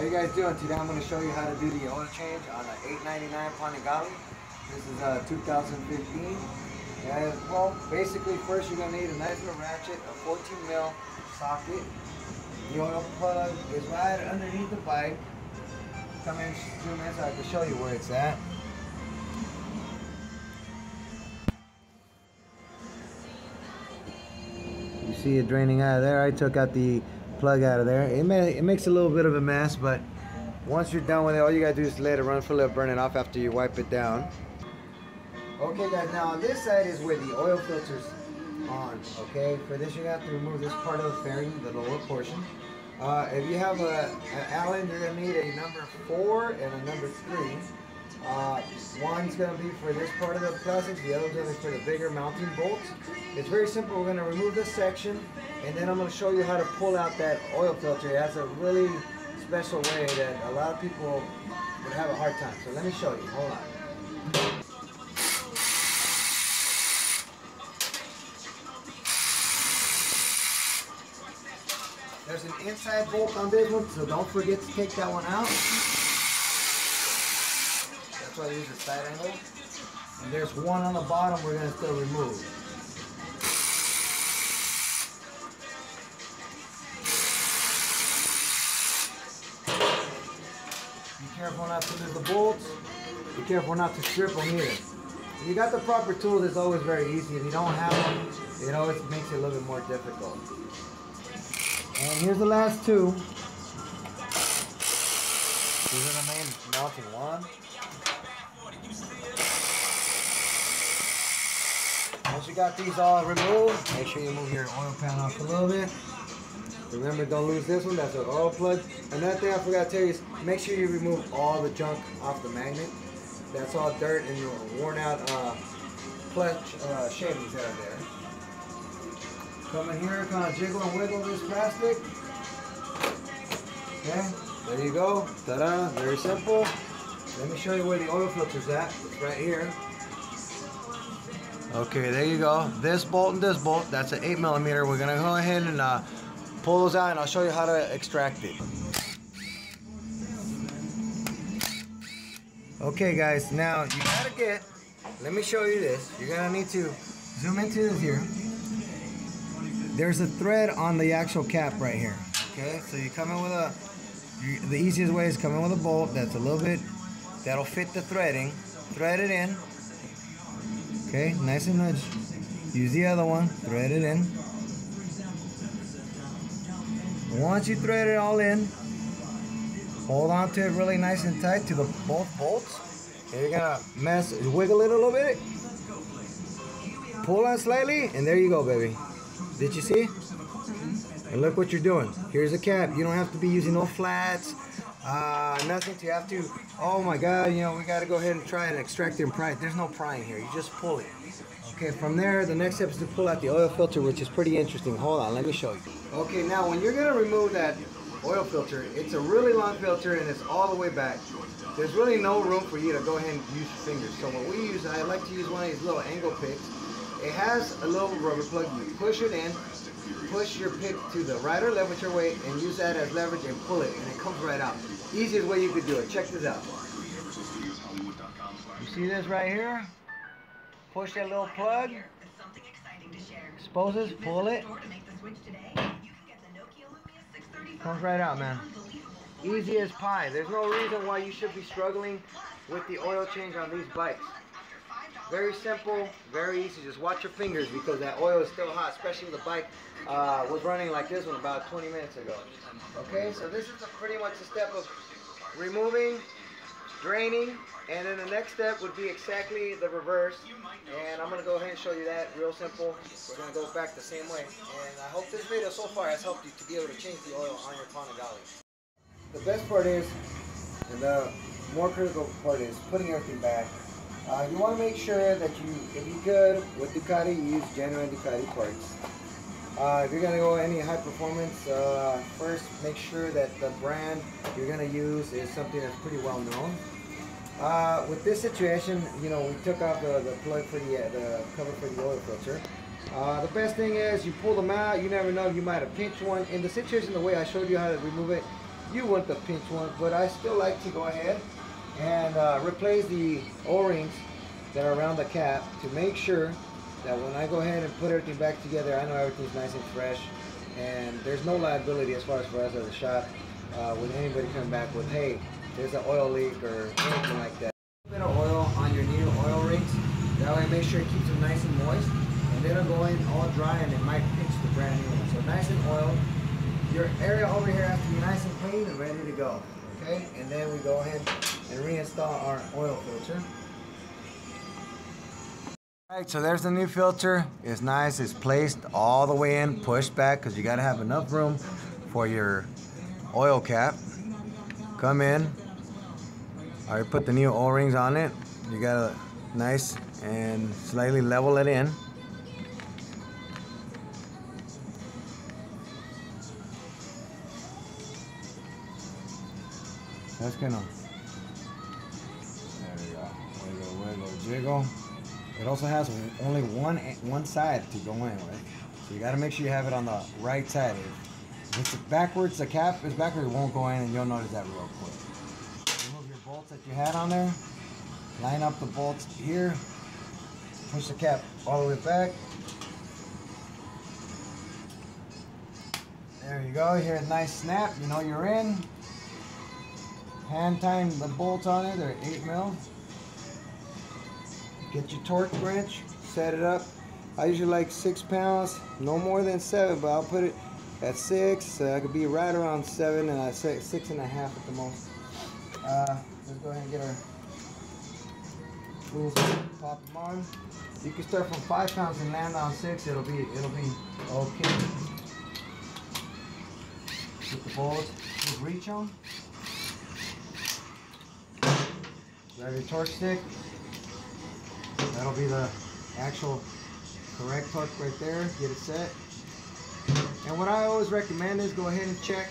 you guys doing? Today I'm going to show you how to do the oil change on an 899 panigale. This is 2015. And well, basically first you're going to need a nice little ratchet, a 14 mil socket. The oil plug is right underneath the bike. Come in, zoom in so I can show you where it's at. You see it draining out of there. I took out the plug out of there. It makes a little bit of a mess, but once you're done with it, all you gotta do is let it run for a little, burn it off after you wipe it down. Okay guys, now on this side is where the oil filter's on. Okay, for this you have to remove this part of the fairing, the lower portion. If you have an Allen, you're gonna need a number 4 and a number 3. One's going to be for this part of the plastic, the other's going to be for the bigger mounting bolts. It's very simple. We're going to remove this section, and then I'm going to show you how to pull out that oil filter. It has a really special way that a lot of people would have a hard time. So let me show you. Hold on. There's an inside bolt on this one, so don't forget to take that one out. That's why I use the side angle. And there's one on the bottom we're going to still remove. Be careful not to lose the bolts. Be careful not to strip them either. If you got the proper tools, it's always very easy. If you don't have them, it always makes it a little bit more difficult. And here's the last two. These are the main mounting one. Once you got these all removed, make sure you move your oil pan off a little bit. Remember, don't lose this one, that's an oil plug. Another thing I forgot to tell you is make sure you remove all the junk off the magnet. That's all dirt and worn out clutch shavings that are there. Come in here, kind of jiggle and wiggle this plastic. Okay, there you go. Ta-da, very simple. Let me show you where the oil filter's at. It's right here. Okay, there you go. This bolt and this bolt, that's an 8mm. We're gonna go ahead and pull those out, and I'll show you how to extract it. Okay guys, now you gotta let me show you this. You're gonna need to zoom into this here. There's a thread on the actual cap right here. Okay, so you come in with the easiest way is come in with a bolt that's a little bit, that'll fit the threading. Thread it in. Okay, nice and nudge. Use the other one, thread it in. Once you thread it all in, hold on to it really nice and tight to both bolts. And you're gonna wiggle it a little bit. Pull on slightly, and there you go, baby. Did you see? And look what you're doing. Here's a cap. You don't have to be using no flats, nothing to have to, oh my God, you know, we got to go ahead and try and extract it and pry it. There's no prying here. You just pull it. Okay, from there, the next step is to pull out the oil filter, which is pretty interesting. Hold on, let me show you. Okay, now when you're going to remove that oil filter, it's a really long filter and it's all the way back. There's really no room for you to go ahead and use your fingers. So what we use, I like to use one of these little angle picks. It has a little rubber plug. You push it in, push your pick to the right or left with your weight, and use that as leverage and pull it, and it comes right out. Easiest way you could do it. Check this out. You see this right here? Push that little plug. Exposes, pull it. Comes right out, man. Easy as pie. There's no reason why you should be struggling with the oil change on these bikes. Very simple, very easy. Just watch your fingers because that oil is still hot, especially the bike was running like this one about 20 minutes ago. Okay, so this is pretty much a step of removing, draining, and then the next step would be exactly the reverse. And I'm going to go ahead and show you that real simple. We're going to go back the same way. And I hope this video so far has helped you to be able to change the oil on your panigale. The best part is, and the more critical part is, putting everything back. You want to make sure that if you could, with Ducati, you use genuine Ducati parts. If you're going to go any high performance, first make sure that the brand you're going to use is something that's pretty well known. With this situation, you know, we took off the plug for the cover for the oil filter. The best thing is you pull them out. You never know, you might have pinched one. In the situation, the way I showed you how to remove it, you want the pinch one, but I still like to go ahead and replace the O-rings that are around the cap to make sure that when I go ahead and put everything back together, I know everything's nice and fresh, and there's no liability as far as for us as a shop with anybody coming back with, hey, there's an oil leak or anything like that. A little bit of oil on your new oil rings. That way, make sure it keeps them nice and moist, and they don't go in all dry and it might pinch the brand new one. So nice and oiled. Your area over here has to be nice and clean and ready to go. Okay, and then we go ahead and reinstall our oil filter. Alright, so there's the new filter. It's nice, it's placed all the way in, pushed back, because you got to have enough room for your oil cap. Come in. I already put the new O-rings on it. You got to nice and slightly level it in. That's gonna, there we go, wiggle, jiggle. It also has only one side to go in with, so you got to make sure you have it on the right side. If it's backwards, the cap is backwards, it won't go in, and you'll notice that real quick. Remove your bolts that you had on there, line up the bolts here, push the cap all the way back. There you go, you hear a nice snap, you know you're in. Hand time the bolts on it, they're 8 mil. Get your torque wrench, set it up. I usually like 6 pounds, no more than 7, but I'll put it at 6. I could be right around 7, and I say 6.5 at the most. Let's go ahead and get our tools, pop them on. You can start from 5 pounds and land on 6. It'll be okay. Get the bolts, just reach them. Grab your torque stick. That'll be the actual correct torque right there. Get it set. And what I always recommend is go ahead and check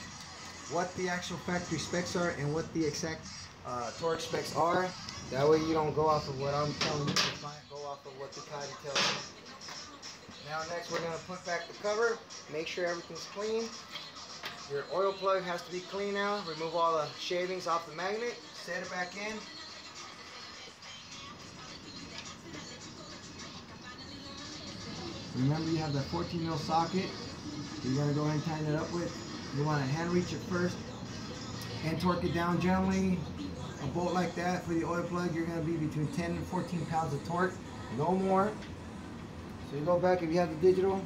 what the actual factory specs are and what the exact torque specs are. That way you don't go off of what I'm telling you to find, go off of what Ducati tells you. Now next we're going to put back the cover. Make sure everything's clean. Your oil plug has to be clean now. Remove all the shavings off the magnet. Set it back in. Remember, you have that 14 mil socket. You're going to go ahead and tighten it up with. You want to hand reach it first and torque it down gently. A bolt like that for the oil plug, you're going to be between 10 and 14 pounds of torque, no more. So you go back, if you have the digital,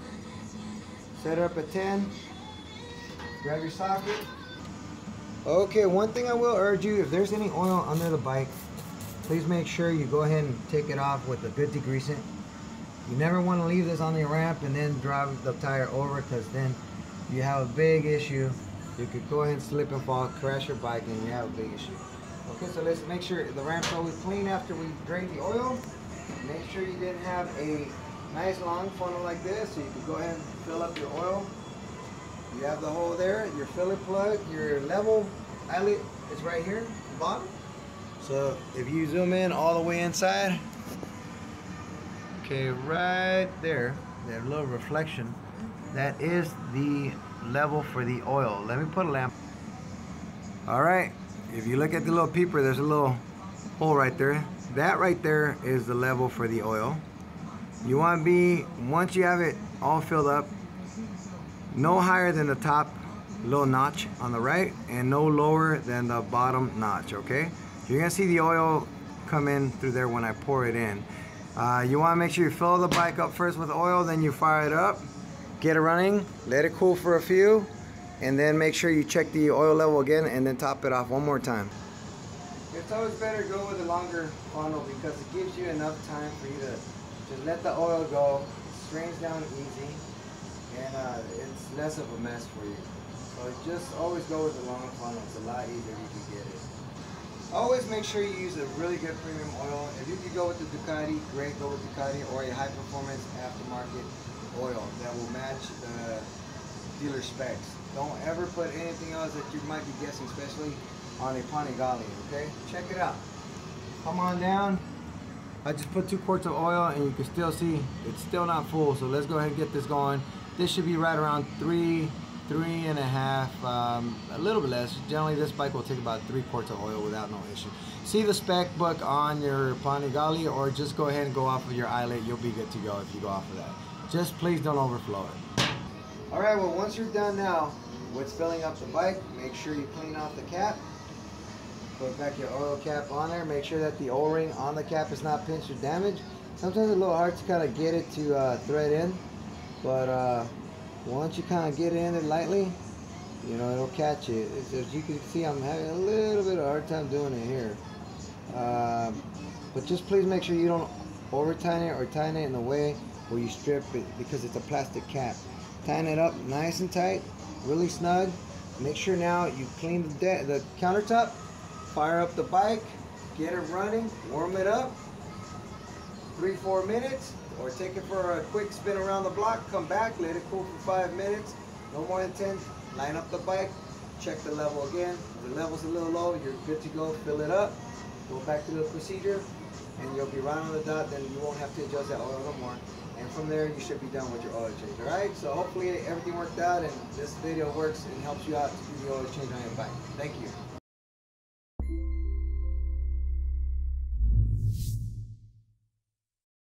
set it up at 10. Grab your socket. Okay, one thing I will urge you, if there's any oil under the bike, please make sure you go ahead and take it off with a good degreasant. You never want to leave this on the ramp and then drive the tire over, because then you have a big issue. You could go ahead and slip and fall, crash your bike, and you have a big issue. Okay, so let's make sure the ramp's always clean after we drain the oil. Make sure you didn't have a nice long funnel like this, so you can go ahead and fill up your oil. You have the hole there, your filler plug, your level eyelet is right here at the bottom. So if you zoom in all the way inside, okay, right there, that little reflection, that is the level for the oil. Let me put a lamp. All right, if you look at the little peeper, there's a little hole right there. That right there is the level for the oil. You want to be, once you have it all filled up, no higher than the top little notch on the right and no lower than the bottom notch, okay? You're gonna see the oil come in through there when I pour it in. You want to make sure you fill the bike up first with oil, then you fire it up, get it running, let it cool for a few, and then make sure you check the oil level again and then top it off one more time. It's always better to go with a longer funnel because it gives you enough time for you to just let the oil go. It strains down easy, and it's less of a mess for you. So just always go with the long funnel. It's a lot easier if you can get it. Always make sure you use a really good premium oil. If you could go with the Ducati, great, go with Ducati, or a high performance aftermarket oil that will match the dealer specs. Don't ever put anything else that you might be guessing, especially on a panigale, okay? Check it out. Come on down. I just put 2 quarts of oil and you can still see it's still not full, so let's go ahead and get this going. This should be right around 3 3.5, a little bit less. Generally this bike will take about 3 quarts of oil without no issue. See the spec book on your panigale, or just go ahead and go off of your eyelet. You'll be good to go if you go off of that. Just please don't overflow it. Alright, well once you're done now with filling up the bike, make sure you clean off the cap. Put back your oil cap on there. Make sure that the O-ring on the cap is not pinched or damaged. Sometimes it's a little hard to kind of get it to thread in, but once you kind of get it in it lightly, you know, it'll catch it. As you can see, I'm having a little bit of a hard time doing it here. But just please make sure you don't over tighten it or tighten it in a way where you strip it, because it's a plastic cap. Tighten it up nice and tight, really snug. Make sure now you clean the countertop, fire up the bike, get it running, warm it up 3-4 minutes, or take it for a quick spin around the block, come back, let it cool for 5 minutes, no more than 10. Line up the bike, check the level again. If the level's a little low, you're good to go. Fill it up, go back to the procedure, and you'll be right on the dot. Then you won't have to adjust that oil no more. And from there, you should be done with your oil change. All right, so hopefully everything worked out and this video works and helps you out to do the oil change on your bike. Thank you.